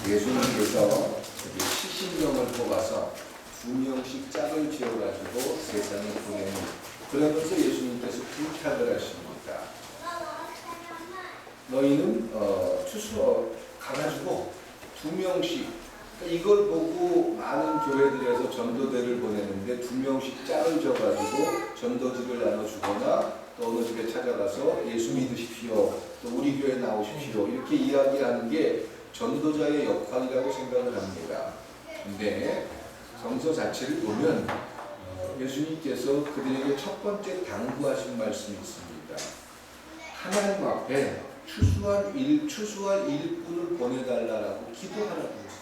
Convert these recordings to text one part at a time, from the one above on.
예수님께서 70명을 뽑아서 2명씩 짝을 지어가지고 세상에 보내는, 그러면서 예수님께서 부탁을 하십니다. 너희는 가가지고 2명씩, 이걸 보고 많은 교회들에서 전도대를 보내는데 2명씩 짝을 져가지고 전도지를 나눠주거나 또 어느 집에 찾아가서 예수 믿으십시오, 또 우리 교회 나오십시오, 이렇게 이야기하는 게 전도자의 역할이라고 생각을 합니다. 근데 성서 자체를 보면 예수님께서 그들에게 첫 번째 당부하신 말씀이 있습니다. 하나님 앞에 추수할 일꾼을 보내달라고 기도하라고 했습니다.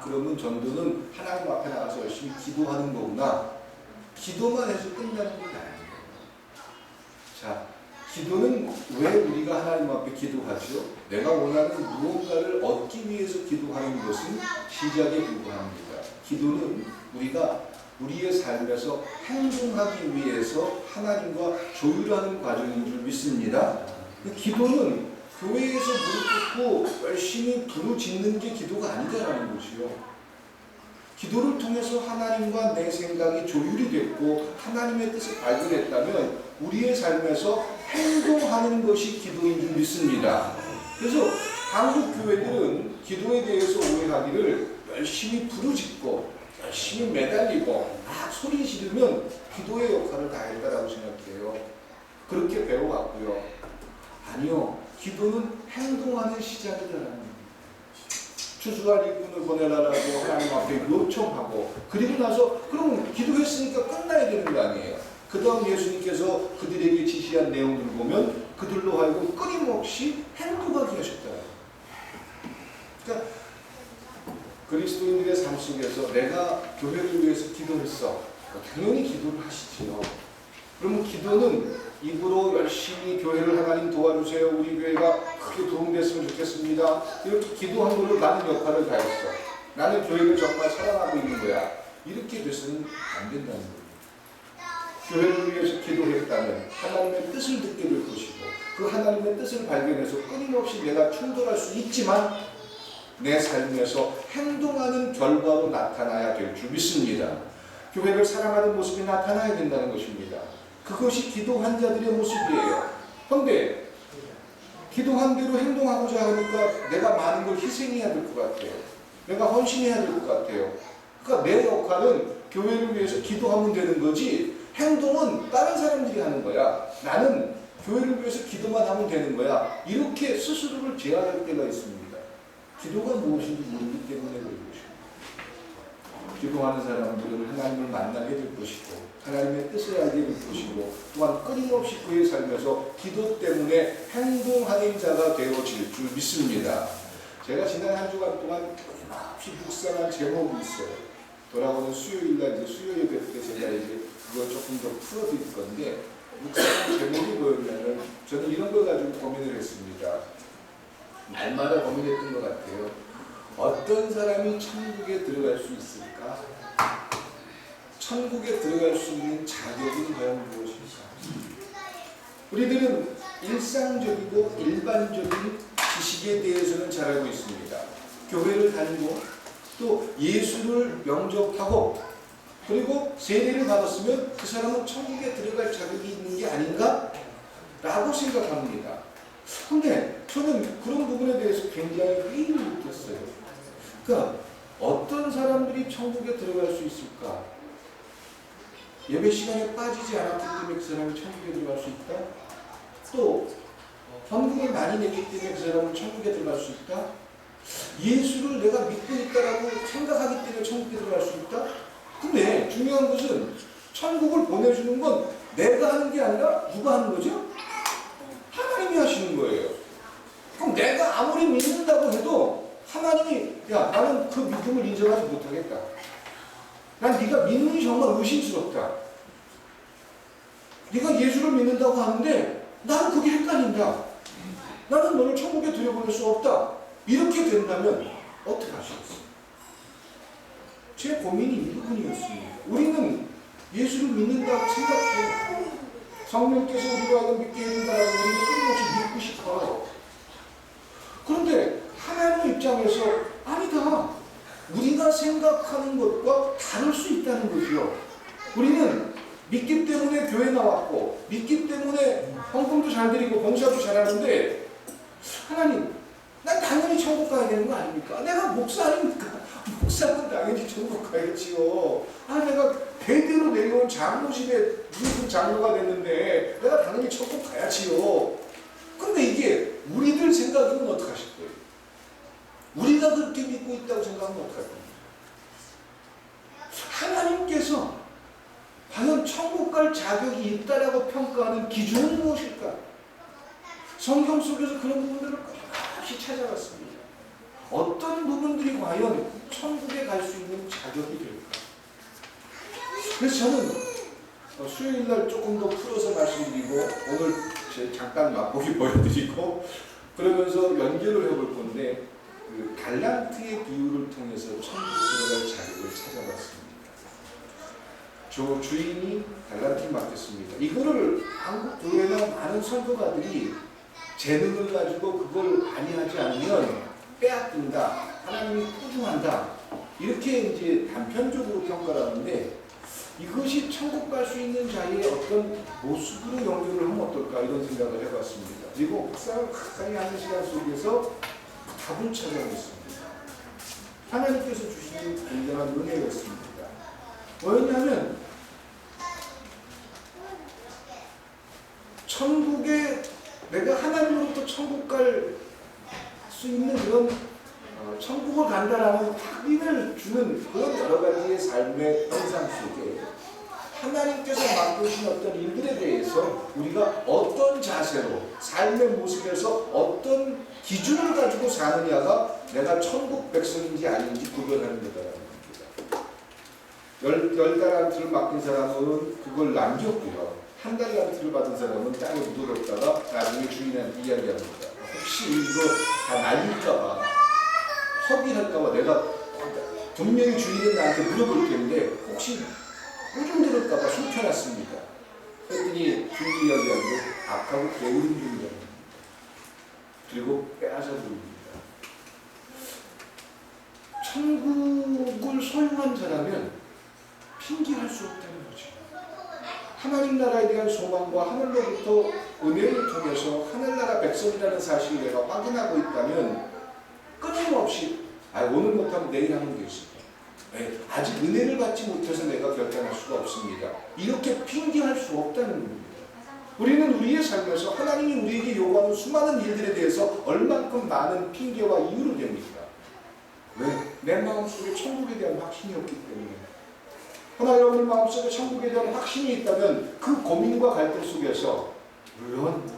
그러면 전도는 하나님 앞에 나가서 열심히 기도하는 거구나. 기도만 해서 끝나는 건 아니에요. 자, 기도는 왜 우리가 하나님 앞에 기도하죠? 내가 원하는 무언가를 얻기 위해서 기도하는 것은 시작에 불과합니다. 기도는 우리가 우리의 삶에서 행동하기 위해서 하나님과 조율하는 과정인 줄 믿습니다. 기도는 교회에서 무릎 꿇고 열심히 부르짖는 게 기도가 아니다라는 것이요. 기도를 통해서 하나님과 내 생각이 조율이 됐고 하나님의 뜻을 발견했다면 우리의 삶에서 행동하는 것이 기도인 줄 믿습니다. 그래서 한국 교회들은 기도에 대해서 오해하기를 열심히 부르짖고 열심히 매달리고 막 소리 지르면 기도의 역할을 다 했다라고 생각해요. 그렇게 배워왔고요. 아니요. 기도는 행동하는 시작이라는 겁니다. 추수할 일꾼을 보내라라고 하나님 앞에 요청하고, 그리고 나서 그럼 기도했으니까 끝나야 되는 거 아니에요. 그 다음 예수님께서 그들에게 지시한 내용을 보면 그들로 하여금 끊임없이 행동하게 하셨다. 그러니까 그리스도인들의 삶 속에서 내가 교회를 위해서 기도했어. 당연히 기도를 하시지요. 그러면 기도는 입으로 열심히 교회를 하나님 도와주세요, 우리 교회가 크게 도움됐으면 좋겠습니다, 이렇게 기도한 걸로 나는 역할을 다했어, 나는 교회를 정말 사랑하고 있는 거야, 이렇게 돼서는 안 된다는 거예요. 교회를 위해서 기도했다면 하나님의 뜻을 듣게 될 것이고, 그 하나님의 뜻을 발견해서 끊임없이 내가 충돌할 수 있지만 내 삶에서 행동하는 결과로 나타나야 될 줄 믿습니다. 교회를 사랑하는 모습이 나타나야 된다는 것입니다. 그것이 기도한 자들의 모습이에요. 그런데 기도한 대로 행동하고자 하니까 내가 많은 걸 희생해야 될 것 같아요. 내가 헌신해야 될 것 같아요. 그러니까 내 역할은 교회를 위해서 기도하면 되는 거지, 행동은 다른 사람들이 하는 거야. 나는 교회를 위해서 기도만 하면 되는 거야. 이렇게 스스로를 제한할 때가 있습니다. 기도가 무엇인지 모르기 때문에 그런 것입니다. 기도하는 사람들은 하나님을 만나게 될 것이고 하나님의 뜻을 알게 될 것이고, 또한 끊임없이 그의 삶에서 기도 때문에 행동하는 자가 되어질 줄 믿습니다. 제가 지난 한 주간 동안 끊임없이 묵상한 제목이 있어요. 돌아오는 수요일날 이제 수요 예배 때 제가 이제 그걸 조금 더 풀어드릴 건데, 묵상한 제목이 뭐였냐면, 저는 이런 걸 가지고 고민을 했습니다. 날마다 고민했던 것 같아요. 어떤 사람이 천국에 들어갈 수 있을까? 천국에 들어갈 수 있는 자격은 과연 무엇일까? 우리들은 일상적이고 일반적인 지식에 대해서는 잘 알고 있습니다. 교회를 다니고 또 예수를 영접하고 그리고 세례를 받았으면 그 사람은 천국에 들어갈 자격이 있는 게 아닌가? 라고 생각합니다. 근데 저는 그런 부분에 대해서 굉장히 회의를 느꼈어요. 그러니까 어떤 사람들이 천국에 들어갈 수 있을까? 예배 시간에 빠지지 않았기 때문에 그 사람이 천국에 들어갈 수 있다? 또 헌금을 많이 내기 때문에 그 사람은 천국에 들어갈 수 있다? 예수를 내가 믿고 있다라고 생각하기 때문에 천국에 들어갈 수 있다? 근데 중요한 것은 천국을 보내주는 건 내가 하는 게 아니라 누가 하는 거죠? 하나님이 하시는 거예요. 그럼 내가 아무리 믿는다고 해도 하나님이, 야, 나는 그 믿음을 인정하지 못하겠다, 난 네가 믿음이 정말 의심스럽다, 네가 예수를 믿는다고 하는데 나는 그게 헷갈린다, 나는 너를 천국에 들여보낼 수 없다, 이렇게 된다면 어떻게 하시겠어요? 제 고민이 이 부분이었습니다. 우리는 예수를 믿는다고 생각해요. 성령께서 우리가 믿게 해준다라고 우리는 끊임없이 믿고 싶어요. 그런데 하나님은 입장에서 아니다. 우리가 생각하는 것과 다를 수 있다는 거죠. 우리는 믿기 때문에 교회 나왔고 믿기 때문에 헌금도 잘 드리고 봉사도 잘하는데 하나님, 난 당연히 천국 가야 되는 거 아닙니까? 내가 목사 아닙니까? 목사는 당연히 천국 가야지요. 내가 대대로 내려온 장로 집에 무슨 장로가 됐는데 내가 당연히 천국 가야지요. 근데 이게 우리들 생각이면 어떡하실 거예요? 우리가 그렇게 믿고 있다고 생각하면 어떡할 겁니까? 하나님께서 과연 천국 갈 자격이 있다라고 평가하는 기준은 무엇일까? 성경 속에서 그런 부분들을 끊임없이 찾아봤습니다. 어떤 부분들이 과연 천국에 갈 수 있는 자격이 될까? 그래서 저는 수요일날 조금 더 풀어서 말씀드리고 오늘 잠깐 맛보기 보여드리고 그러면서 연결을 해볼 건데 그 달란트의 비유를 통해서 천국 들어갈 자격을 찾아봤습니다. 저 주인이 달란트를 맡겼습니다. 이거를 한국 교회나 많은 선교가들이 재능을 가지고 그걸 발휘하지 않으면 빼앗긴다, 하나님이 꾸중한다, 이렇게 이제 단편적으로 평가를 하는데 이것이 천국 갈 수 있는 자의 어떤 모습으로 연결을 하면 어떨까 이런 생각을 해봤습니다. 그리고 묵상을 가까이 하는 시간 속에서 답을 찾아냈습니다. 하나님께서 주신 굉장한 은혜였습니다. 뭐였냐면 천국에 내가 하나님으로부터 천국 갈 수 있는 그런 천국을 간다라는 확인을 주는 그런 여러 가지의 삶의 현상 속에 하나님께서 맡기신 어떤 일들에 대해서 우리가 어떤 자세로 삶의 모습에서 어떤 기준을 가지고 사느냐가 내가 천국 백성인지 아닌지 구별하는 거다라는 겁니다. 10달란트를 맡긴 사람은 그걸 남겼고요. 1달란트를 받은 사람은 땅에 묻어뒀다가 나중에 주인한테 이야기합니다. 혹시 이거 다 날릴까봐, 허비할까봐 내가 분명히 주인은 나한테 물어볼 텐데 혹시 꾸중 들을까봐 숨겨놨습니다. 그랬더니 주인이 이야기하는 게 악하고 게으른 주인이랍니다. 그리고 빼앗아 버립니다. 천국을 소유한 자라면 핑계할 수 없다는 거죠. 하나님 나라에 대한 소망과 하늘로부터 은혜를 통해서 하늘나라 백성이라는 사실을 내가 확인하고 있다면 끊임없이 오늘 못하면 내일 하면 되겠습니다. 아직 은혜를 받지 못해서 내가 결단할 수가 없습니다. 이렇게 핑계할 수 없다는 겁니다. 우리는 우리의 삶에서 하나님이 우리에게 요구하는 수많은 일들에 대해서 얼만큼 많은 핑계와 이유를 댑니까? 왜? 내 마음속에 천국에 대한 확신이 없기 때문에. 그러나 여러분 마음속에 천국에 대한 확신이 있다면 그 고민과 갈등 속에서 물론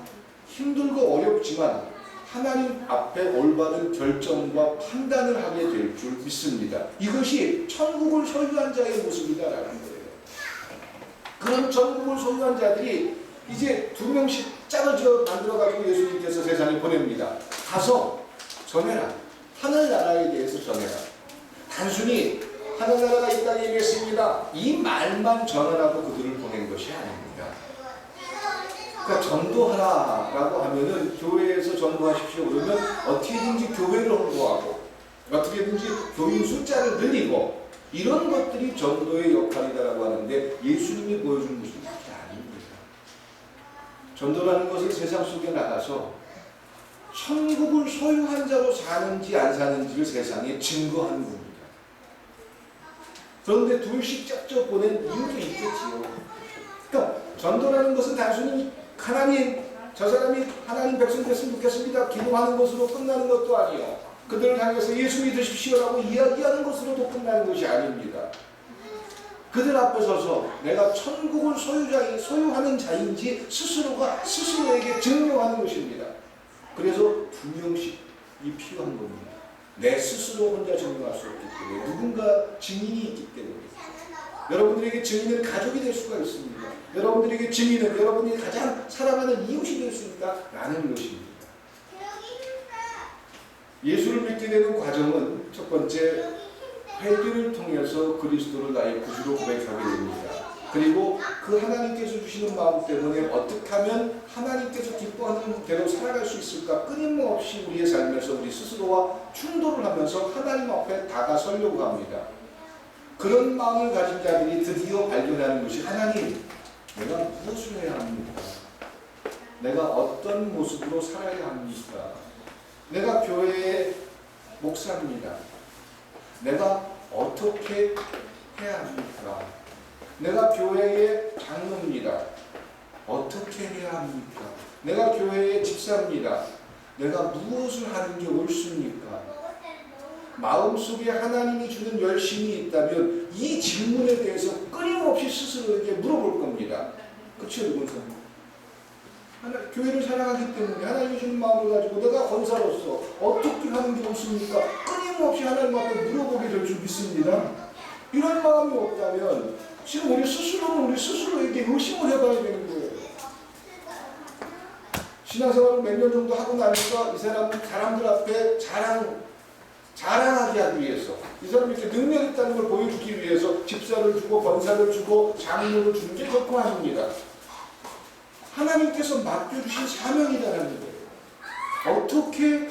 힘들고 어렵지만 하나님 앞에 올바른 결정과 판단을 하게 될 줄 믿습니다. 이것이 천국을 소유한 자의 모습이다라는 거예요. 그런 천국을 소유한 자들이 이제 2명씩 짝을 지어 만들어가지고 예수님께서 세상에 보냅니다. 가서 전해라. 하늘나라에 대해서 전해라. 단순히 하늘나라가 이 땅에 임했습니다. 이 말만 전하라고 그들을 보낸 것이 아닙니다. 그러니까 전도하라라고 하면은 교회에서 전도하십시오 그러면 어떻게든지 교회를 홍보하고 어떻게든지 교인 숫자를 늘리고 이런 것들이 전도의 역할이다라고 하는데 예수님이 보여준 것은 그게 아닙니다. 전도라는 것은 세상 속에 나가서 천국을 소유한 자로 사는지 안 사는지를 세상에 증거하는 겁니다. 그런데 둘씩 짝져 보낸 이유도 있겠지요. 그러니까 전도라는 것은 단순히 하나님, 저 사람이 하나님 백성 됐으면 좋겠습니다 기도하는 것으로 끝나는 것도 아니요. 그들을 향해서 예수 믿으십시오라고 이야기하는 것으로도 끝나는 것이 아닙니다. 그들 앞에 서서 내가 천국을 소유하는 자인지 스스로가 스스로에게 증명하는 것입니다. 그래서 2명씩이 필요한 겁니다. 내 스스로 혼자 증명할 수 없기 때문에 누군가 증인이 있기 때문에 여러분들에게 증인은 가족이 될 수가 있습니다. 여러분들에게 증인은 여러분이 가장 사랑하는 이웃이 될 수 있다라는 것입니다. 예수를 믿게 되는 과정은 첫 번째 회개를 통해서 그리스도를 나의 구주로 고백하게 됩니다. 그리고 그 하나님께서 주시는 마음 때문에 어떻게 하면 하나님께서 기뻐하는 대로 살아갈 수 있을까? 끊임없이 우리의 삶에서 우리 스스로와 충돌을 하면서 하나님 앞에 다가서려고 합니다. 그런 마음을 가진 자들이 드디어 발견하는 것이 하나님, 내가 무엇을 해야 합니까? 내가 어떤 모습으로 살아야 합니까? 내가 교회의 목사입니다. 내가 어떻게 해야 합니까? 내가 교회의 장로입니다. 어떻게 해야 합니까? 내가 교회의 집사입니다. 내가 무엇을 하는 게 옳습니까? 마음속에 하나님이 주는 열심이 있다면 이 질문에 대해서 끊임없이 스스로에게 물어볼 겁니다. 그렇죠, 여러분? 교회를 사랑하기 때문에 하나님이 주는 마음을 가지고 내가 권사로서 어떻게 하는 게 옳습니까? 끊임없이 하나님 앞에 물어보게 될 줄 믿습니다. 이런 마음이 없다면 지금 우리 스스로는 우리 스스로에게 의심을 해봐야 되는 거예요. 신앙생활을 몇 년 정도 하고 나니까 이 사람들 앞에 자랑하게 하기 위해서, 이 사람이 이렇게 능력 있다는 걸 보여주기 위해서 집사를 주고 권사를 주고 장로를 주는 게 그렇고 합니다. 하나님께서 맡겨주신 사명이다라는 거예요. 어떻게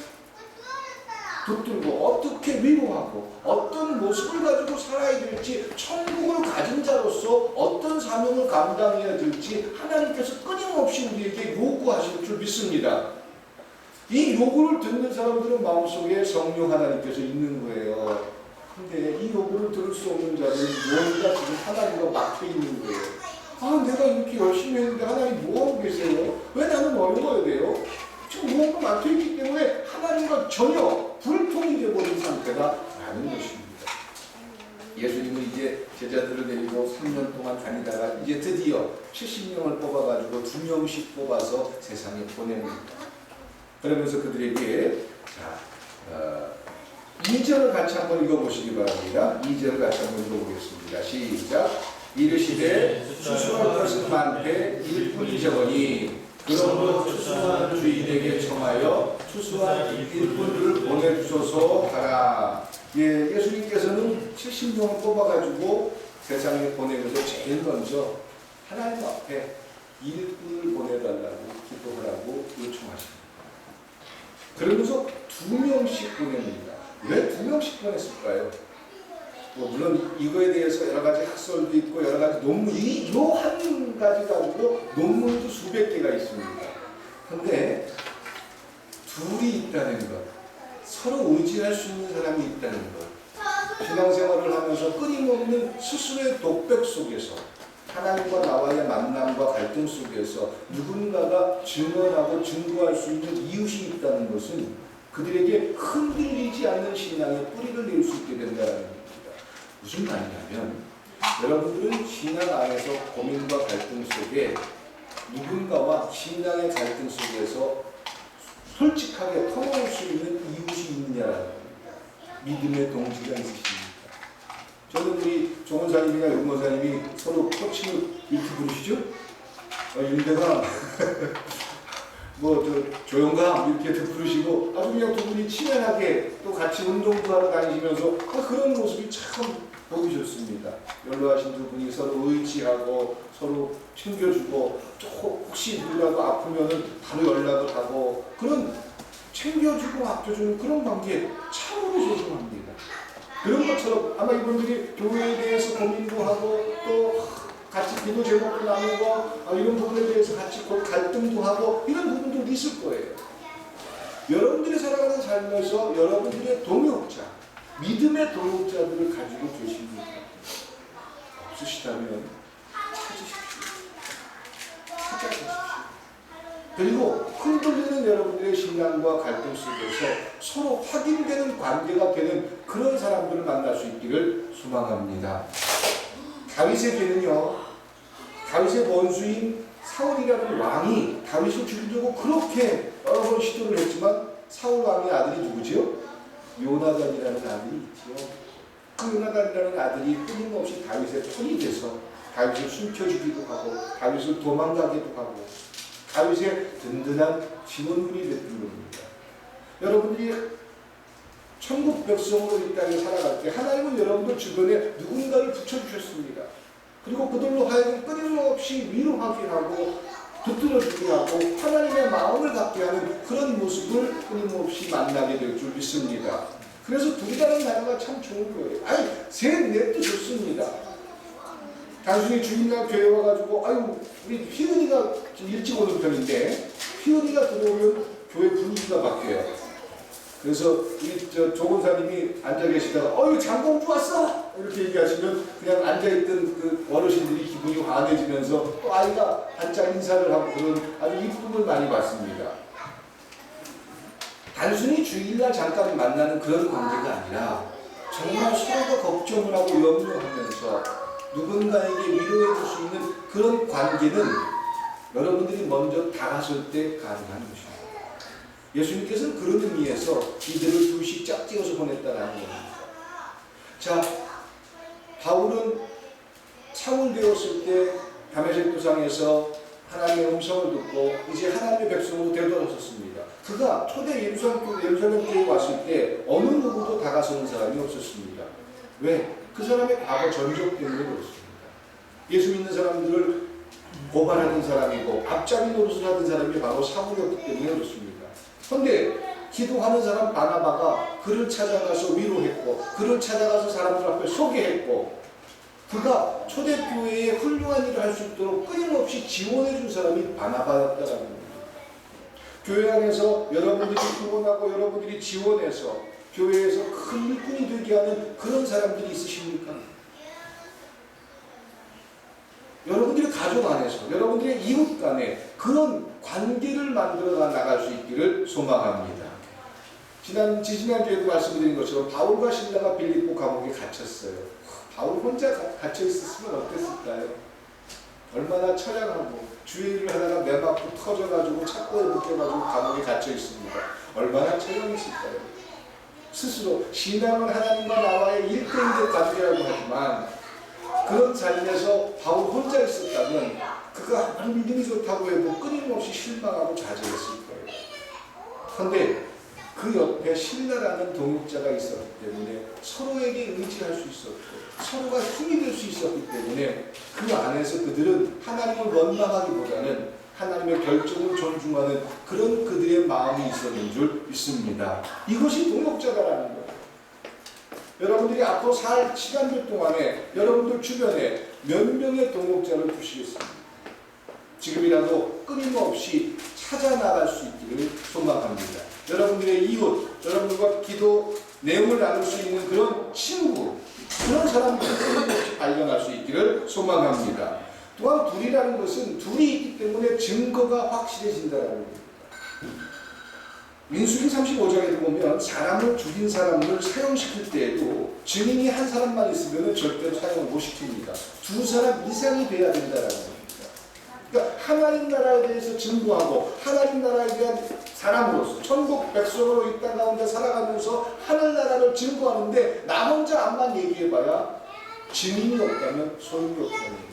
붙들고 어떻게 위로하고 어떤 모습을 가지고 살아야 될지, 천국을 가진 자로서 어떤 사명을 감당해야 될지 하나님께서 끊임없이 우리에게 요구하실 줄 믿습니다. 이 요구를 듣는 사람들은 마음속에 성령 하나님께서 있는 거예요. 근데 이 요구를 들을 수 없는 자들은 뭔가 지금 하나님과 막혀 있는 거예요. 아, 내가 이렇게 열심히 했는데 하나님 뭐하고 계세요? 왜 나는 어려워야 돼요? 지금 무언가 막혀있기 때문에 하나님과 전혀 불통이 되어버린 상태가 라는 것입니다. 예수님은 이제 제자들을 데리고 3년 동안 다니다가 이제 드디어 70명을 뽑아가지고 2명씩 뽑아서 세상에 보냅니다. 그러면서 그들에게 2절을 같이 한번 읽어보시기 바랍니다. 2절을 같이 한번 읽어보겠습니다. 시작. 이르시되 추수할 것은 많되 일꾼이적으니 그러므로 추수한 주인에게 청하여 추수한 일꾼들을 보내주소서 하라. 예, 예수님께서는 70명을 뽑아가지고 세상에 보내면서 제일 먼저 하나님 앞에 일꾼을 보내달라고 기도하라고 요청하십니다. 그러면서 2명씩 보냅니다. 왜 2명씩 보냈을까요? 물론 이거에 대해서 여러 가지 학설도 있고 여러 가지 논문, 이 한 가지 가지고 논문도 수백 개가 있습니다. 근데 둘이 있다는 것, 서로 의지할 수 있는 사람이 있다는 것, 신앙생활을 하면서 끊임없는 스스로의 독백 속에서 하나님과 나와의 만남과 갈등 속에서 누군가가 증언하고 증거할 수 있는 이웃이 있다는 것은 그들에게 흔들리지 않는 신앙의 뿌리를 낼 수 있게 된다는 겁니다. 무슨 말이냐면 여러분들은 신앙 안에서 고민과 갈등 속에 누군가와 신앙의 갈등 속에서 솔직하게 터놓을 수 있는 이웃이 있느냐라는 겁니다. 믿음의 동지가 있으십니까? 저는 우리 조원사님이나 용모사님이 서로 코칭을 이렇게 부르시죠? 윤대감 조영감 이렇게 부르시고 아주 그냥 두 분이 친연하게 또 같이 운동도 하러 다니시면서 그런 모습이 참 보기 좋습니다. 연로하신 두 분이 서로 의지하고 서로 챙겨주고 혹시 누구라도 아프면은 바로 연락을 하고 그런 챙겨주고 아껴주는 그런 관계 참으로 소중합니다. 그런 것처럼 아마 이분들이 교회에 대해서 고민도 하고 또 같이 기도 제목도 나누고 이런 부분에 대해서 같이 갈등도 하고 이런 부분도 있을 거예요. 여러분들이 살아가는 삶에서 여러분들의 동역자, 믿음의 동역자들을 가지고 계십니까? 없으시다면 찾으십시오. 그리고 흔들리는 여러분들의 신앙과 갈등 속에서 서로 확인되는 관계가 되는 그런 사람들을 만날 수 있기를 소망합니다. 다윗에게는요, 다윗의 원수인 사울이라는 왕이 다윗을 죽이려고 그렇게 여러 번 시도를 했지만 사울 왕의 아들이 누구지요? 요나단이라는 아들이 있지요. 그 요나단이라는 아들이 끊임없이 다윗의 폰이 돼서 다윗을 숨겨주기도 하고 다윗을 도망가기도 하고 다윗의 든든한 지원군이 됐던 겁니다. 여러분들이 천국 백성으로 이 땅에 살아갈 때 하나님은 여러분들 주변에 누군가를 붙여주셨습니다. 그리고 그들로 하여금 끊임없이 위로하게 하고 붙들어주게 하고 하나님의 마음을 갖게 하는 그런 모습을 끊임없이 만나게 될 줄 믿습니다. 그래서 둘이라는 단어가 참 좋은 거예요. 아니, 셋, 넷도 좋습니다. 단순히 주일날 교회 와가지고 아유 우리 희은이가 좀 일찍 오는 편인데 희은이가 들어오면 교회 분위기가 바뀌어요. 그래서 우리 조건사님이 앉아 계시다가 어유 장공주 왔어! 이렇게 얘기하시면 그냥 앉아있던 그 어르신들이 기분이 환해지면서 또 아이가 반짝 인사를 하고 그런 아주 이쁨을 많이 받습니다. 단순히 주일날 잠깐 만나는 그런 관계가 아니라 정말 서로가 걱정을 하고 염려하면서 누군가에게 위로해 줄 수 있는 그런 관계는 여러분들이 먼저 다가설 때 가능한 것입니다. 예수님께서는 그런 의미에서 이들을 둘씩 짝지어서 보냈다는 겁니다. 자, 바울은 사울되었을 때 다메섹 도상에서 하나님의 음성을 듣고 이제 하나님의 백성으로 되돌아섰습니다. 그가 초대 예루살렘 교회에 왔을 때 어느 누구도 다가서는 사람이 없었습니다. 왜? 그 사람의 과거 전적 때문에 그렇습니다. 예수 믿는 사람들을 고발하는 사람이고 앞잡이 노릇을 하던 사람이 바로 사울이었기 때문에 그렇습니다. 그런데 기도하는 사람 바나바가 그를 찾아가서 위로했고 그를 찾아가서 사람들 앞에 소개했고 그가 초대교회에 훌륭한 일을 할 수 있도록 끊임없이 지원해 준 사람이 바나바였다는 겁니다. 교회 안에서 여러분들이 후원하고 여러분들이 지원해서 교회에서 큰 일꾼이 되게 하는 그런 사람들이 있으십니까? 여러분들의 가족 안에서 여러분들의 이웃 간에 그런 관계를 만들어 나갈 수 있기를 소망합니다. 지지난 주에도 말씀드린 것처럼 바울과 실라가 빌립보 감옥에 갇혔어요. 바울 혼자 갇혀 있었으면 어땠을까요? 얼마나 처량하고 주의를 하다가 매 맞고 터져가지고 착고에 묶여가지고 감옥에 갇혀 있습니다. 얼마나 처량했을까요? 스스로 신앙은 하나님과 나와의 1대1의 관계라고 하지만 그런 자리에서 바울 혼자 있었다면 그가 아무리 믿음이 좋다고 해도 끊임없이 실망하고 좌절했을 거예요. 그런데 그 옆에 신라라는 동역자가 있었기 때문에 서로에게 의지할 수 있었고 서로가 힘이 될 수 있었기 때문에 그 안에서 그들은 하나님을 원망하기보다는 하나님의 결정을 존중하는 그런 그들의 마음이 있었는 줄 믿습니다. 이것이 동역자다라는 거예요. 여러분들이 앞으로 살 시간들 동안에 여러분들 주변에 몇 명의 동역자를 두시겠습니까? 지금이라도 끊임없이 찾아나갈 수 있기를 소망합니다. 여러분들의 이웃, 여러분들과 기도 내용을 나눌 수 있는 그런 친구, 그런 사람들을 끊임없이 발견할 수 있기를 소망합니다. 또한 둘이라는 것은 둘이 있기 때문에 증거가 확실해진다는 겁니다. 민수기 35장에 보면 사람을 죽인 사람을 사형시킬 때에도 증인이 한 사람만 있으면 절대로 사형을 못 시킵니다. 두 사람 이상이 돼야 된다는 겁니다. 그러니까 하나님 나라에 대해서 증거하고 하나님 나라에 대한 사람으로서 천국 백성으로 이 땅 가운데 살아가면서 하늘나라를 증거하는데 나 혼자 암만 얘기해봐야 증인이 없다면 소용이 없다는 겁니다.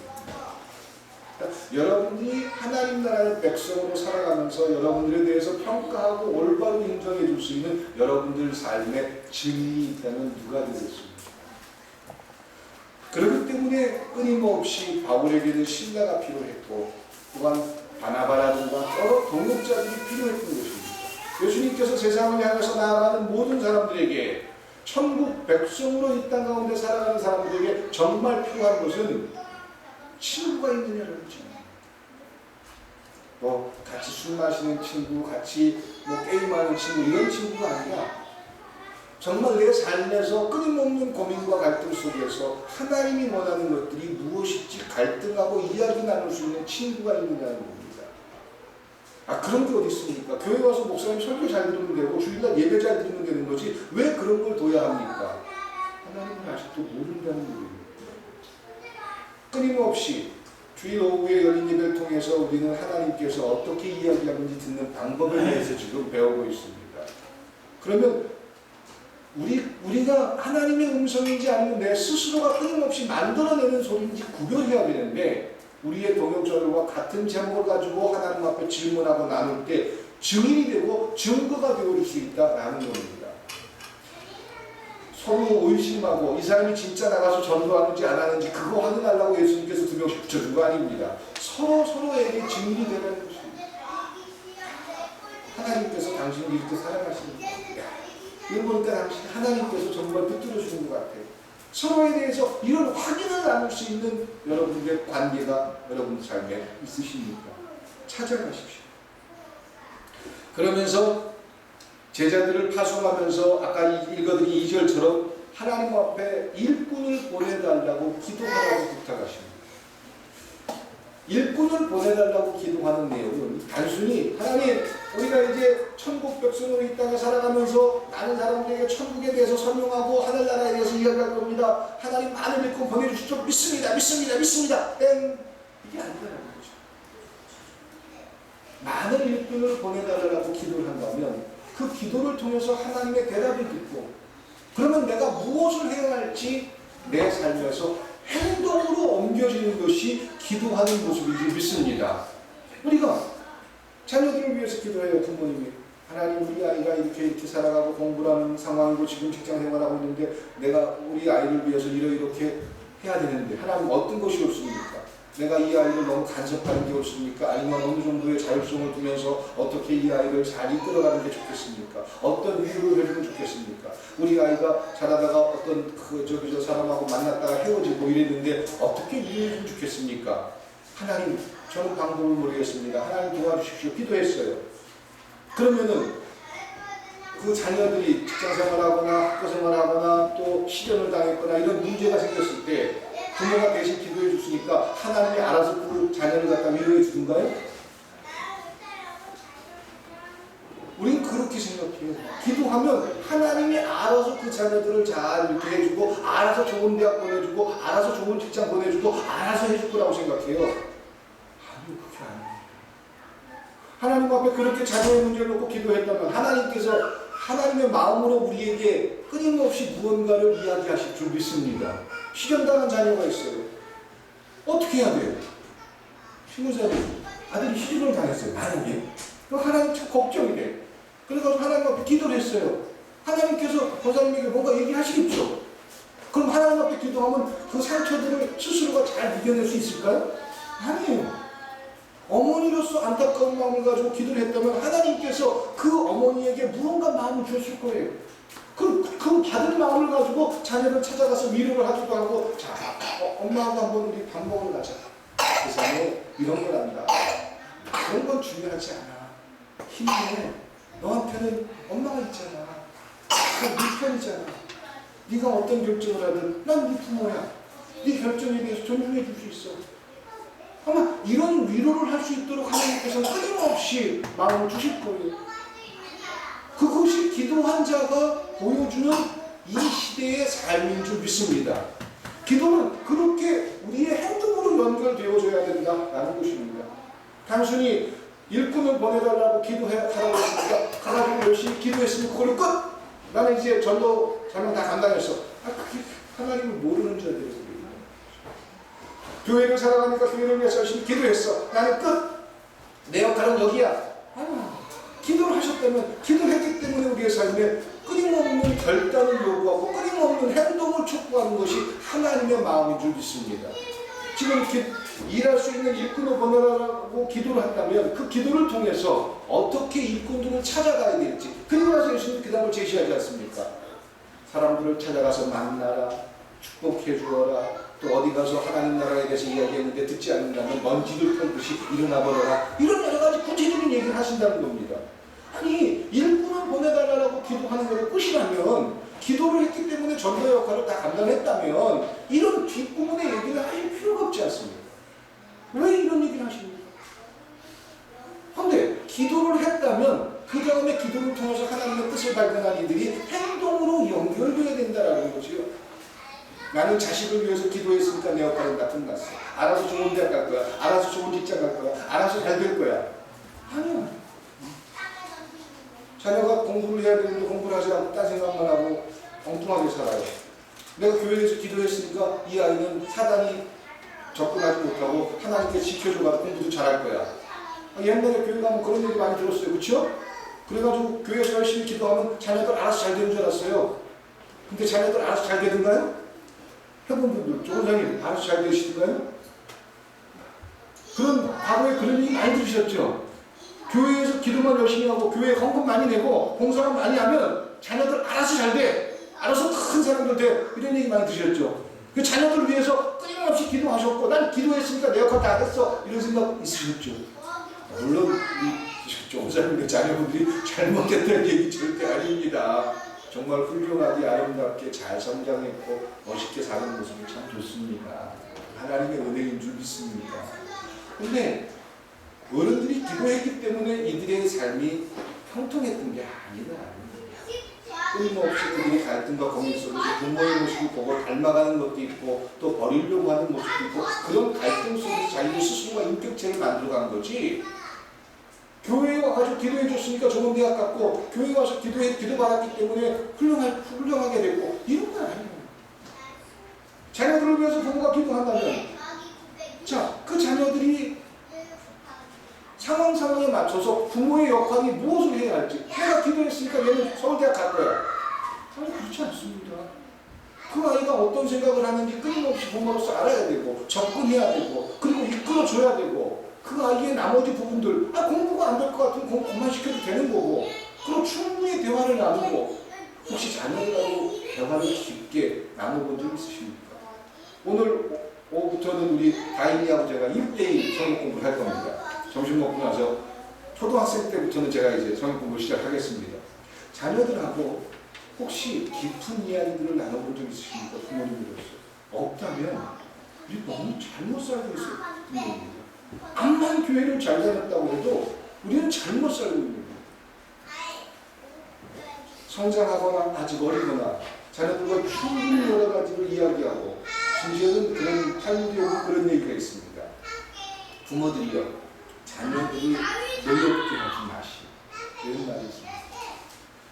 여러분이 하나님 나라의 백성으로 살아가면서 여러분들에 대해서 평가하고 올바로 인정해 줄 수 있는 여러분들 삶에 증인이 있다면 누가 되겠습니까? 그렇기 때문에 끊임없이 바울에게는 신라가 필요했고 또한 바나바라든가 여러 동역자들이 필요했던 것입니다. 예수님께서 세상을 향해서 나아가는 모든 사람들에게 천국 백성으로 이 땅 가운데 살아가는 사람들에게 정말 필요한 것은 친구가 있느냐는 거죠. 뭐 같이 술 마시는 친구, 같이 뭐 게임하는 친구 이런 친구가 아니라 정말 내 삶에서 끊임없는 고민과 갈등 속에서 하나님이 원하는 것들이 무엇일지 갈등하고 이야기 나눌 수 있는 친구가 있느냐는 겁니다. 아 그런 게 어디 있습니까? 교회 와서 목사님 설교 잘 들으면 되고 주일날 예배 잘 들으면 되는 거지 왜 그런 걸 둬야 합니까? 하나님은 아직도 모른다는 거예요. 끊임없이 주일 오후에 열린 예배를 통해서 우리는 하나님께서 어떻게 이야기하는지 듣는 방법에 대해서 지금 배우고 있습니다. 그러면 우리가 하나님의 음성인지 아니면 내 스스로가 끊임없이 만들어내는 소리인지 구별해야 되는데 우리의 동역자들과 같은 제목을 가지고 하나님 앞에 질문하고 나눌 때 증인이 되고 증거가 되어줄 수 있다라는 겁니다. 서로 의심하고 이 사람이 진짜 나가서 전도하는지 안 하는지 그거 확인하려고 예수님께서 2명씩 붙여준 거 아닙니다. 서로에게 증인이 되라는 것입니다. 하나님께서 당신을 이렇게 사랑하시는 거예요. 이거 보니까 당신 하나님께서 정말 붙들어 주는 것 같아요. 서로에 대해서 이런 확인을 나눌 수 있는 여러분들의 관계가 여러분들 삶에 있으십니까? 찾아가십시오. 그러면서 제자들을 파송하면서 아까 읽어드린 2절처럼 하나님 앞에 일꾼을 보내달라고 기도하라고 부탁하십니다. 일꾼을 보내달라고 기도하는 내용은 단순히 하나님 우리가 이제 천국 백성으로 이 땅에 살아가면서 많은 사람들에게 천국에 대해서 설명하고 하늘나라에 대해서 이야기할 겁니다. 하나님 많은 일꾼 보내주시죠. 믿습니다. 땡. 이게 아니라는 거죠. 많은 일꾼을 보내달라고 기도를 한다면 그 기도를 통해서 하나님의 대답을 듣고 그러면 내가 무엇을 해야 할지 내 삶에서 행동으로 옮겨지는 것이 기도하는 모습이지 믿습니다. 우리가 자녀들을 위해서 기도해요. 부모님이 하나님 우리 아이가 이렇게 살아가고 공부를 하는 상황이고 지금 직장 생활하고 있는데 내가 우리 아이를 위해서 이렇게 해야 되는데 하나님 어떤 것이 옳습니까? 내가 이 아이를 너무 간섭하는 게 옳습니까? 아니면 어느 정도의 자율성을 두면서 어떻게 이 아이를 잘 이끌어가는 게 좋겠습니까? 어떤 위로를 해주면 좋겠습니까? 우리 아이가 자라다가 어떤 저 사람하고 만났다가 헤어지고 이랬는데 어떻게 위로해주면 좋겠습니까? 하나님 저는 방법을 모르겠습니다. 하나님 도와주십시오. 기도했어요. 그러면은 그 자녀들이 직장생활하거나 학교생활하거나 또 시련을 당했거나 이런 문제가 생겼을 때 부모가 대신 기도해 줬으니까 하나님이 알아서 그 자녀를 갖다 위로해 주던가요? 우린 그렇게 생각해요. 기도하면 하나님이 알아서 그 자녀들을 잘 이렇게 해주고 알아서 좋은 대학 보내주고 알아서 좋은 직장 보내주고 알아서 해줄 거라고 생각해요. 아니요, 그렇게 아니에요. 하나님 앞에 그렇게 자녀의 문제를 놓고 기도했다면 하나님께서 하나님의 마음으로 우리에게 끊임없이 무언가를 이야기하실 줄 믿습니다. 시련당한 자녀가 있어요. 어떻게 해야 돼요? 신고자님 아들이 시련을 당했어요. 만약에 그럼 하나님 참 걱정이 돼. 그래서 하나님 앞에 기도를 했어요. 하나님께서 권사님에게 뭔가 얘기하시겠죠. 그럼 하나님 앞에 기도하면 그 상처들을 스스로가 잘 이겨낼 수 있을까요? 아니에요. 어머니로서 안타까운 마음을 가지고 기도를 했다면 하나님께서 그 어머니에게 무언가 마음을 주었을 거예요. 그 받은 마음을 가지고 자녀를 찾아가서 위로를 하기도 하고 자, 엄마하고 한번 우리 밥 먹으러 가자. 세상에 이런 걸 한다. 그런 건 중요하지 않아. 힘내. 너한테는 엄마가 있잖아. 네 편이잖아. 네가 어떤 결정을 하든 난 네 부모야. 네 결정에 대해서 존중해 줄 수 있어. 아마 이런 위로를 할 수 있도록 하나님께서는 끊임없이 마음을 주실 거예요. 그것이 기도한 자가 보여주는 이 시대의 삶인 줄 믿습니다. 기도는 그렇게 우리의 행동으로 연결되어져야 된다라는 것입니다. 단순히 일꾼을 보내달라고 기도하라고 했으니까 가가지고 열심히 기도했으면 그걸로 끝! 나는 이제 전도 사명 다 감당했어. 그게 하나님을 모르는 자들이에요. 교회를 살아가니까 교회를 위해서 열심히 기도했어. 나는 끝! 내 역할은 여기야. 기도를 하셨다면 기도를 했기 때문에 우리의 삶에 끊임없는 결단을 요구하고 끊임없는 행동을 촉구하는 것이 하나님의 마음인 줄 믿습니다. 지금 이렇게 일할 수 있는 일꾼을 보내라고 기도를 한다면 그 기도를 통해서 어떻게 일꾼들을 찾아가야 될지 그리고 나서 예수님이 그 다음을 제시하지 않습니까? 사람들을 찾아가서 만나라, 축복해 주어라, 또 어디 가서 하나님 나라에 대해서 이야기했는데 듣지 않는다면 먼지를 털듯이 일어나버려라, 이런 여러 가지 구체적인 얘기를 하신다는 겁니다. 아니 일꾼을 보내달라고 기도하는 것이 끝이라면 기도를 했기 때문에 전도 역할을 다 감당했다면 이런 뒷부분의 얘기를 할 필요가 없지 않습니까? 왜 이런 얘기를 하십니까? 그런데 기도를 했다면 그 다음에 기도를 통해서 하나님의 뜻을 발견한 이들이 행동으로 연결되어야 된다는 거지요. 나는 자식을 위해서 기도했으니까 내 역할은 다 끝났어. 알아서 좋은 대학 갈 거야. 알아서 좋은 직장 갈 거야. 알아서 잘 될 거야. 아니야. 자녀가 공부를 해야 되는데 공부를 하지 않고 딴 생각만 하고 엉뚱하게 살아요. 내가 교회에서 기도했으니까 이 아이는 사단이 접근하지 못하고 하나님께 지켜줘가지고 공부도 잘할 거야. 옛날에 교회 가면 그런 얘기 많이 들었어요. 그렇죠? 그래가지고 교회에서 열심히 기도하면 자녀들 알아서 잘 되는 줄 알았어요. 근데 자녀들 알아서 잘 되던가요? 해본 분들, 조원장님 알아서 잘 되시던가요? 과거에 그런 얘기 많이 들으셨죠? 교회에서 기도만 열심히 하고 교회에 헌금 많이 내고 봉사만 많이 하면 자녀들 알아서 잘 돼. 알아서 큰 사람들 돼. 이런 얘기 많이 들으셨죠? 그 자녀들을 위해서 끊임없이 기도하셨고 난 기도했으니까 내 역할 다 했어. 이런 생각 있으셨죠? 물론 조원장님의 자녀분들이 잘못했다는 얘기 절대 아닙니다. 정말 훌륭하게 아름답게 잘 성장했고 멋있게 사는 모습이 참 좋습니다. 하나님의 은혜인 줄 믿습니다. 근데 어른들이 기도했기 때문에 이들의 삶이 평통했던 게 아니다. 끊임없이 그들의 갈등과 고민 속에서 부모의 모습을 보고 닮아가는 것도 있고 또 버리려고 하는 모습도 있고 그런 갈등 속에서 자기들 스스로가 인격체를 만들어간 거지. 교회에 와가지고 기도해 줬으니까 좋은 대학 갔고 교회에 와서 기도받았기 때문에 훌륭하게 됐고 이런 건 아니에요. 자녀들을 위해서 부모가 기도한다면 자, 그 자녀들이 상황에 맞춰서 부모의 역할이 무엇을 해야 할지 내가 기도했으니까 얘는 서울대학 갈 거야. 아니 그렇지 않습니다. 그 아이가 어떤 생각을 하는지 끊임없이 부모로서 알아야 되고 접근해야 되고 그리고 이끌어줘야 되고 그 아이의 나머지 부분들 공부가 안 될 것 같으면 공부 그만 시켜도 되는 거고 그럼 충분히 대화를 나누고 혹시 자녀들하고 대화를 깊게 나눠본 적 있으십니까? 오늘 오후부터는 우리 다인이하고 제가 1대1 성역 공부를 할 겁니다. 점심 먹고 나서 초등학생 때부터는 제가 이제 성역 공부를 시작하겠습니다. 자녀들하고 혹시 깊은 이야기들을 나눠본 적 있으십니까? 부모님으로서 없다면 우리 너무 잘못 살고 있어요. 부모님입니다. 암만 교회를 잘 다녔다고 해도 우리는 잘못 살고 있는 거예요. 성장하거나 아직 어리거나 자녀들과 충분히 여러 가지를 이야기하고 심지어는 그런 탈무드에 보면 그런 얘기가 있습니다. 부모들이요 자녀들이 노엽게 하지 마시 이런 말이 있습니다.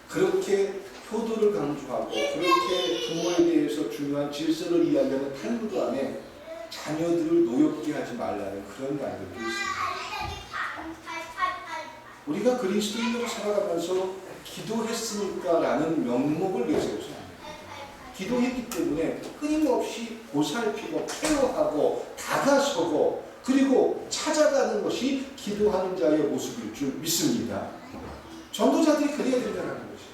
그렇게 효도를 강조하고 그렇게 부모에 대해서 중요한 질서를 이야기하는 탈무드 안에 자녀들을 노엽게 하지 말라는 그런 말들도 있습니다. 우리가 그리스도인으로 살아가면서 기도했으니까 라는 명목을 내세우지 않습니다. 기도했기 때문에 끊임없이 보살피고 케어하고 다가서고 그리고 찾아가는 것이 기도하는 자의 모습일 줄 믿습니다. 전도자들이 그래야 된다는 것이.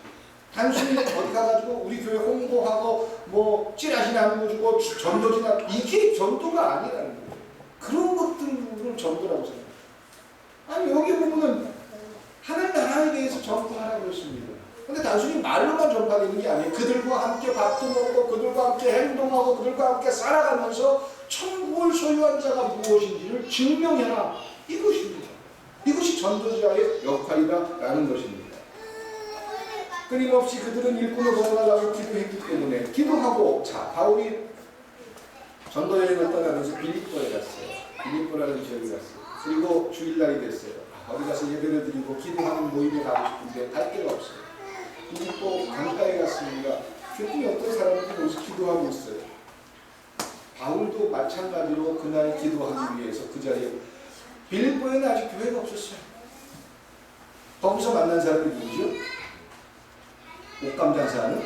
단순히 어디 가가지고 우리 교회 홍보하고 뭐 찌라시 나누어주고 전도지나 이게 전도가 아니라는 거예요. 그런 것들을 전도라고 생각해요. 아니 여기 보면은 하나님 나라에 대해서 전파하라고 했습니다. 근데 단순히 말로만 전파되는 게 아니에요. 그들과 함께 밥도 먹고 그들과 함께 행동하고 그들과 함께 살아가면서 천국을 소유한 자가 무엇인지를 증명해라. 이것입니다. 이것이 전도자의 역할이다라는 것입니다. 끊임없이 그들은 일꾼을 보내달라고 기도했기 때문에 기도하고 자 바울이 전도여행을 떠나면서 빌립보에 갔어요. 빌립보라는 지역에 갔어요. 그리고 주일날이 됐어요. 어디 가서 예배를 드리고 기도하는 모임에 가고 싶은데 갈 데가 없어요. 빌립보 강가에 갔습니다. 그랬더니 어떤 사람들이 여기서 기도하고 있어요. 바울도 마찬가지로 그날 기도하기 위해서 그 자리에 빌립보에는 아직 교회가 없었어요. 거기서 만난 사람이 누구죠? 옷감 장사하는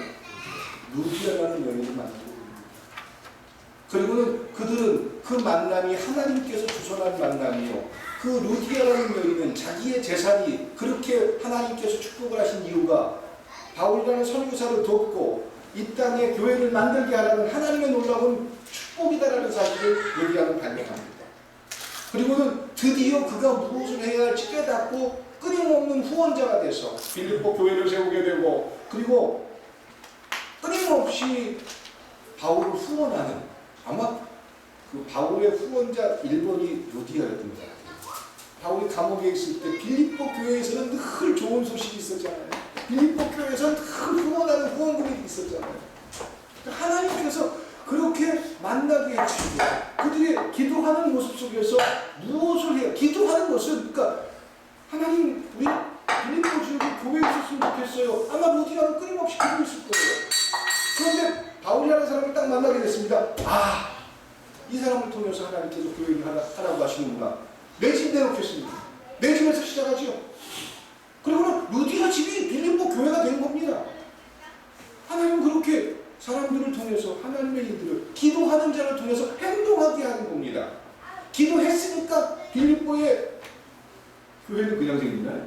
루디아라는 여인을 만나고 그리고는 그들은 그 만남이 하나님께서 주선한 만남이요. 그 루디아라는 여인은 자기의 재산이 그렇게 하나님께서 축복을 하신 이유가 바울이라는 선교사를 돕고 이 땅에 교회를 만들게 하라는 하나님의 놀라운 축복이다라는 사실을 얘기하는 발명합니다. 그리고는 드디어 그가 무엇을 해야 할지 깨닫고 끊임없는 후원자가 돼서 빌립보 교회를 세우게 되고 그리고 끊임없이 바울을 후원하는 아마 그 바울의 후원자 1번이 루디아였던 것 같아요. 바울이 감옥에 있을 때 빌립보 교회에서는 늘 좋은 소식이 있었잖아요. 빌립보 교회에서는 늘 후원하는 후원금이 있었잖아요. 하나님께서 그렇게 만나게 해주시고 그들이 기도하는 모습 속에서 무엇을 해요? 기도하는 것은 그러니까 하나님 우리 빌립보 지역에 교회에 있었으면 좋겠어요. 아마 루디아는 끊임없이 기도했을 거예요. 그런데 바울이라는 사람을 딱 만나게 됐습니다. 이 사람을 통해서 하나님께서 교회를 하라고 하시는구나. 내 집 내놓겠습니다. 내 집에서 시작하지요. 그리고는 루디아 집이 빌립보 교회가 된 겁니다. 하나님은 그렇게 사람들을 통해서 하나님의 일들을 기도하는 자를 통해서 행동하게 하는 겁니다. 기도했으니까 빌립보에 교회는 그냥 생기나요?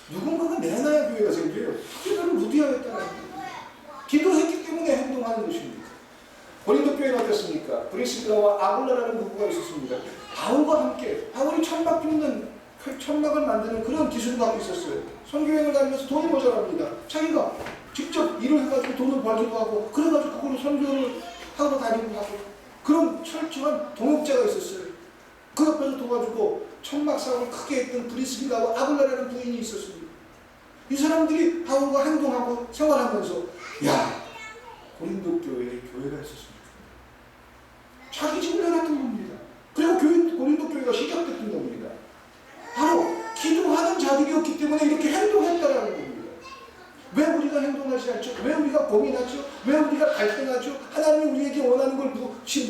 누군가가 내놔야 교회가 생겨요. 기도를 무디하였다는 겁니다. 기도했기 때문에 행동하는 것입니다. 고린도 교회는 어땠습니까? 브리스가와 아굴라라는 부부가 있었습니다. 바울과 함께 바울이 천막 빚는 천막을 만드는 그런 기술을 갖고 있었어요. 선교여행을 다니면서 돈이 모자랍니다. 자기가 직접 일을 해가지고 돈을 벌기도 하고 그래가지고 그걸로 선교를 하러 다니고 하고 그런 철저한 동역자가 있었어요. 그 옆에서 도와주고 천막 사업을 크게 했던 브리스가와 아굴라라는 부인이 있었습니다. 이 사람들이 바울과 행동하고 생활하면서 야, 고린도 교회에 교회가 있었습니다. 자기 집을 해놨던 겁니다. 그리고 고린도 교회가 시작됐던 겁니다. 바로 기도하는 자들이었기 때문에 이렇게 행동했다는 겁니다. 왜 우리가 행동하지 않죠? 왜 우리가 고민하죠? 왜 우리가 갈등하죠? 하나님이 우리에게 원하는 걸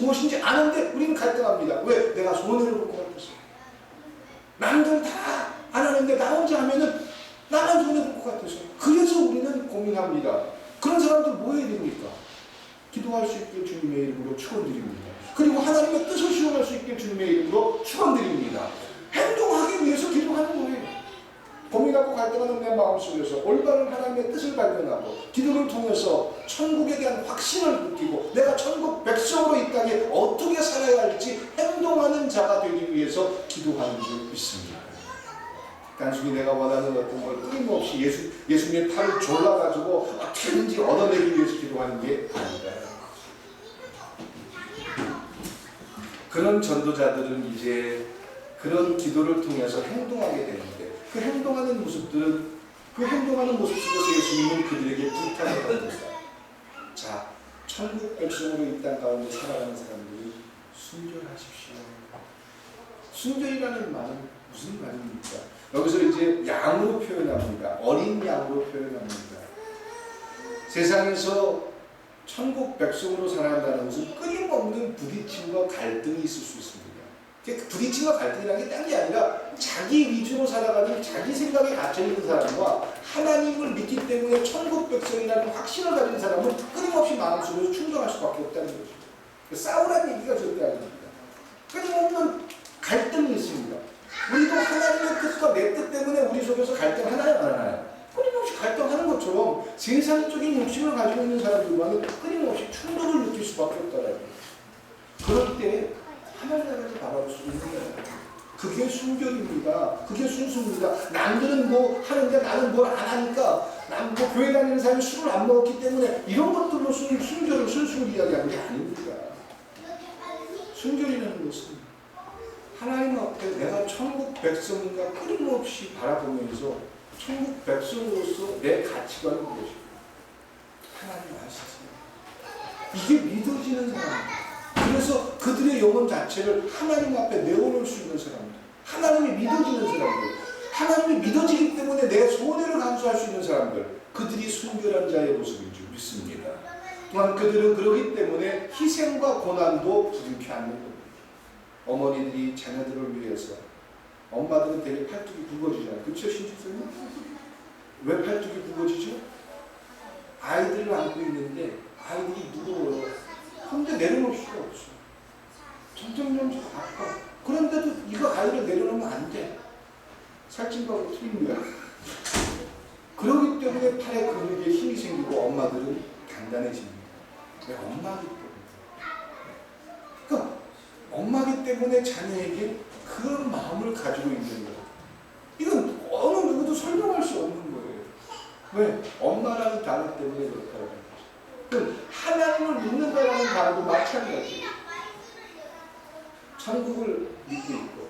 무엇인지 아는데 우리는 갈등합니다. 왜? 내가 손해를 볼 것 같아서. 남들 다 안 하는데 나 혼자 하면은 나만 손해볼 것 같아서. 그래서 우리는 고민합니다. 그런 사람들 뭐 해야 됩니까? 기도할 수 있게 주님의 이름으로 축원드립니다. 그리고 하나님의 뜻을 수행할 수 있게 주님의 이름으로 축원드립니다. 행동하기 위해서 기도하는 거예요. 고민하고 갈등하는 내 마음속에서 올바른 하나님의 뜻을 발견하고 기도를 통해서 천국에 대한 확신을 느끼고 내가 천국 백성으로 이 땅에 어떻게 살아야 할지 행동하는 자가 되기 위해서 기도하는 줄 믿습니다. 단순히 내가 원하는 어떤 걸 끊임없이 예수님의 팔을 졸라가지고 어떻게든지 얻어내기 위해서 기도하는 게 아니다. 그런 전도자들은 이제 그런 기도를 통해서 행동하게 되는데 그 행동하는 모습 속에서 예수님은 그들에게 불탄을 합니다. 자, 천국 백성으로 이 땅 가운데 살아가는 사람들이 순결하십시오. 순결이라는 말은 무슨 말입니까? 여기서 이제 양으로 표현합니다. 어린 양으로 표현합니다. 세상에서 천국 백성으로 살아간다는 것은 끊임없는 부딪힘과 갈등이 있을 수 있습니다. 부딪힘과 갈등이라는 게 딴 게 아니라 자기 위주로 살아가는 자기 생각에 갇혀있는 사람과 하나님을 믿기 때문에 천국 백성이라는 확신을 가진 사람은 끊임없이 마음속에서 충돌할 수밖에 없다는 거죠. 싸우라는 얘기가 절대 아닙니다. 끊임없는 갈등이 있습니다. 우리도 하나님의 뜻과 내 뜻 때문에 우리 속에서 갈등하나요? 안 하나요? 끊임없이 갈등하는 것처럼 세상적인 욕심을 가지고 있는 사람들과는 끊임없이 충돌을 느낄 수밖에 없다는 거예요. 그럴 때 하나님 나라를 바라볼 수 있는 거예요. 그게 순결입니다. 그게 순수입니다. 남들은 뭐 하는데 나는 뭘 안 하니까 난 뭐 교회 다니는 사람이 술을 안 먹었기 때문에 이런 것들로 순결을 순수를 이야기하는 게 아닙니다. 순결이라는 것은 하나님 앞에 내가 천국 백성인가 끊임없이 바라보면서 천국 백성으로서 내 가치관을 보여줍니다. 하나님 아시죠? 이게 믿어지는 사람입니다. 그래서 그들의 영혼 자체를 하나님 앞에 내어놓을 수 있는 사람들, 하나님이 믿어지는 사람들, 하나님이 믿어지기 때문에 내 손해를 감수할 수 있는 사람들, 그들이 순결한 자의 모습인 줄 믿습니다. 또한 그들은 그러기 때문에 희생과 고난도 부둥켜 않는 겁니다. 어머니들이 자녀들을 위해서 엄마들은 되게 팔뚝이 굵어지잖아요. 그렇죠? 신주선님? 왜 팔뚝이 굵어지죠? 아이들을 안고 있는데 아이들이 무거워요. 근데 내려놓을 수가 없어. 점점 아파. 그런데도 이거 아이를 내려놓으면 안 돼. 살찐거하고 틀린 거야. 그러기 때문에 팔에 근육에 힘이 생기고 엄마들은 단단해집니다. 왜? 엄마기 때문에. 그러니까 엄마기 때문에 자녀에게 그런 마음을 가지고 있는 거예요. 이건 어느 누구도 설명할 수 없는 거예요. 왜? 엄마라는 단어 때문에 그렇다는 거죠. 그럼 하나님을 믿는다라는 단어도 마찬가지예요. 천국을 믿고 있고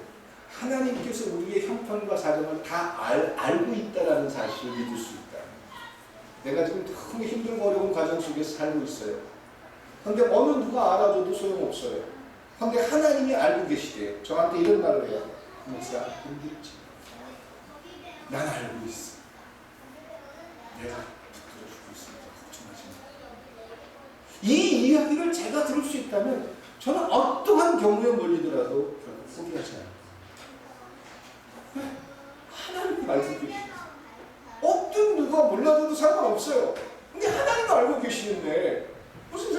하나님께서 우리의 형편과 사정을 다 알고 있다라는 사실을 믿을 수 있다. 내가 지금 너무 힘들고 어려운 과정 속에서 살고 있어요. 그런데 어느 누가 알아줘도 소용없어요. 그런데 하나님이 알고 계시대요. 저한테 이런 말을 해요. 목사, 힘들지. 난 알고 있어. 내가 붙들어 주고 있습니다. 걱정하지 마. 이 이야기를 제가 들을 수 있다면 저는 어떠한 경우에 몰리더라도 결국 포기하지 않아요. 왜? 하나님이 알고 계시죠. 어떤 누가 몰라줘도 상관없어요. 근데 하나님이 알고 계시는데 무슨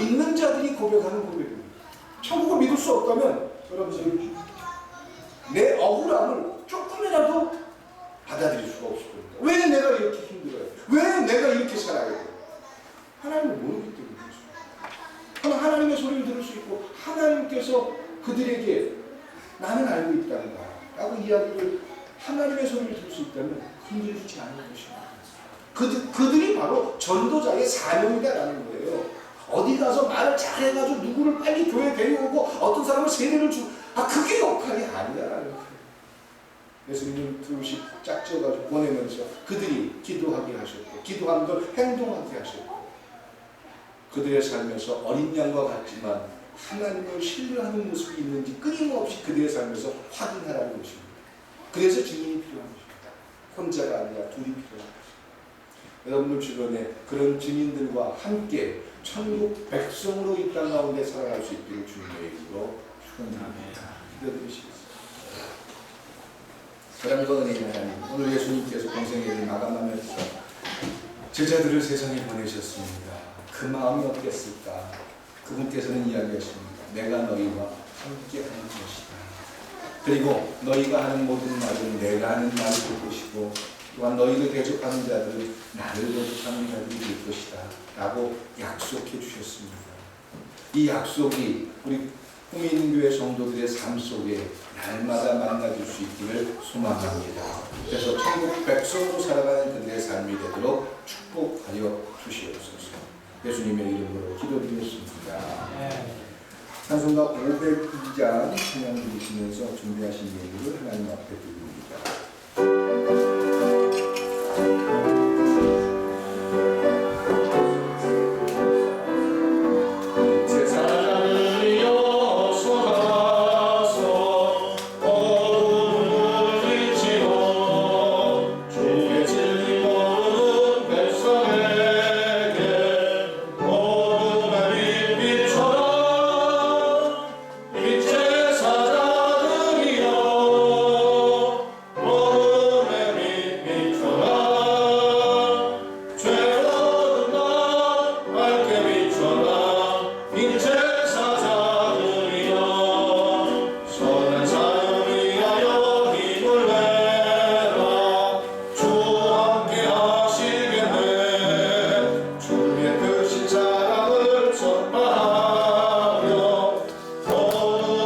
믿는 자들이 고백하는 고백입니다. 천국을 믿을 수 없다면 여러분들 내 억울함을 조금이라도 받아들일 수가 없을 겁니다. 왜 내가 이렇게 힘들어요? 왜 내가 이렇게 살아야 돼요? 하나님을 모르기 때문이죠. 하나님의 소리를 들을 수 있고 하나님께서 그들에게 나는 알고 있단다 라고 이야기를 하나님의 소리를 들을 수 있다면 힘들지 않은 것입니다. 그들이 바로 전도자의 사명이다라는 거예요. 어디 가서 말을 잘해가지고 누구를 빨리 교회에 데려오고 어떤 사람을 세례를 주고 그게 역할이 아니다라는 거예요. 예수님은 둘씩 짝지어가지고 보내면서 그들이 기도하게 하셨고 기도하는 걸 행동하게 하셨고 그들의 삶에서 어린 양과 같지만 하나님을 신뢰하는 모습이 있는지 끊임없이 그들의 삶에서 확인하라는 것입니다. 그래서 증인이 필요한 것입니다. 혼자가 아니라 둘이 필요한 것입니다. 여러분들 주변에 그런 증인들과 함께 천국 백성으로 이 땅 가운데 살아갈 수 있기를 주님의 이름으로 축원합니다. 기도드리시겠습니다. 사랑과 은혜의 하나님, 오늘 예수님께서 공생의 일을 마감하면서 제자들을 세상에 보내셨습니다. 그 마음이 어땠을까? 그분께서는 이야기하십니다. 내가 너희와 함께 하는 것이다. 그리고 너희가 하는 모든 말은 내가 하는 말을 될 것이고 또한 너희를 대적하는 자들은 나를 대적하는 자들이 될 것이다 라고 약속해 주셨습니다. 이 약속이 우리 후민교회 성도들의 삶 속에 날마다 만나줄 수 있기를 소망합니다. 그래서 천국 백성으로 살아가는 그들의 삶이 되도록 축복하여 주시옵소서. 예수님의 이름으로 기도드리겠습니다. 찬송가 502장 찬양 드리시면서 준비하신 예물을 하나님 앞에 드립니다.